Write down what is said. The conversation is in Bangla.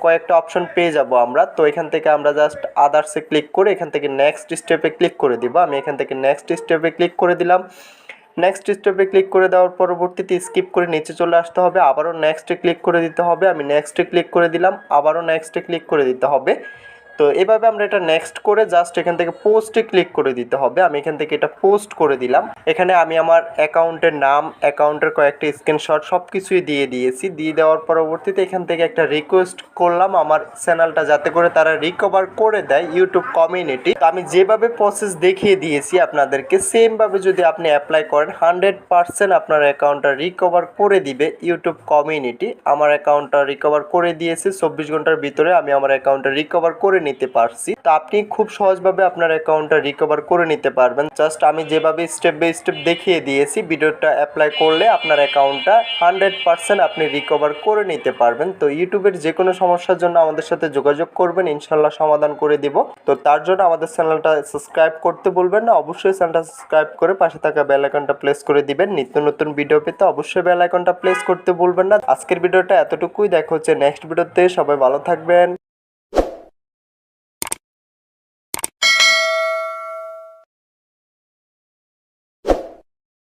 কয়েকটা অপশন পেয়ে যাব আমরা। তো এখান থেকে আমরা জাস্ট আদার্সে ক্লিক করে এখান থেকে নেক্সট স্টেপে ক্লিক করে দিব। আমি এখান থেকে নেক্সট স্টেপে ক্লিক করে দিলাম। নেক্সট স্টেপে ক্লিক করে দেওয়ার পরবর্তীতে স্কিপ করে নিচে চলে আসতে হবে, আবারও নেক্সটে ক্লিক করে দিতে হবে। আমি নেক্সটে ক্লিক করে দিলাম, আবারও নেক্সটে ক্লিক করে দিতে হবে। তো এভাবে আমরা এটা নেক্সট করে জাস্ট এখান থেকে পোস্টে ক্লিক করে দিতে হবে। আমি এখান থেকে এটা পোস্ট করে দিলাম। এখানে আমি আমার অ্যাকাউন্টের নাম, অ্যাকাউন্টের কয়েকটা স্ক্রিনশট সব কিছুই দিয়ে দিয়েছি। দিয়ে দেওয়ার পরবর্তীতে এখান থেকে একটা রিকোয়েস্ট করলাম আমার চ্যানেলটা যাতে করে তারা রিকভার করে দেয় ইউটিউব কমিউনিটি। তো আমি যেভাবে প্রসেস দেখিয়ে দিয়েছি আপনাদেরকে, সেমভাবে যদি আপনি অ্যাপ্লাই করেন 100% আপনার অ্যাকাউন্টটা রিকভার করে দিবে ইউটিউব কমিউনিটি। আমার অ্যাকাউন্টটা রিকভার করে দিয়েছে 24 ঘন্টার ভিতরে আমি আমার অ্যাকাউন্টটা রিকভার করে নিতে পারছি। তো আপনি খুব সহজভাবে আপনার অ্যাকাউন্টটা রিকভার করে নিতে পারবেন। জাস্ট আমি যেভাবে স্টেপ বাই স্টেপ দেখিয়ে দিয়েছি, ভিডিওটা অ্যাপ্লাই করলে আপনার অ্যাকাউন্টটা 100% আপনি রিকভার করে নিতে পারবেন। তো ইউটিউবের যে কোনো সমস্যার জন্য আমাদের সাথে যোগাযোগ করবেন, ইনশাল্লাহ সমাধান করে দিব। তো তার জন্য আমাদের চ্যানেলটা সাবস্ক্রাইব করতে বলবেন না, অবশ্যই চ্যানেলটা সাবস্ক্রাইব করে পাশে থাকা বেল আইকনটা প্রেস করে দিবেন। নিত্য নতুন ভিডিও পেতে অবশ্যই বেল আইকনটা প্রেস করতে ভুলবেন না। আজকের ভিডিওটা এতটুকুই, দেখা হচ্ছে নেক্সট ভিডিওতে। সবাই ভালো থাকবেন।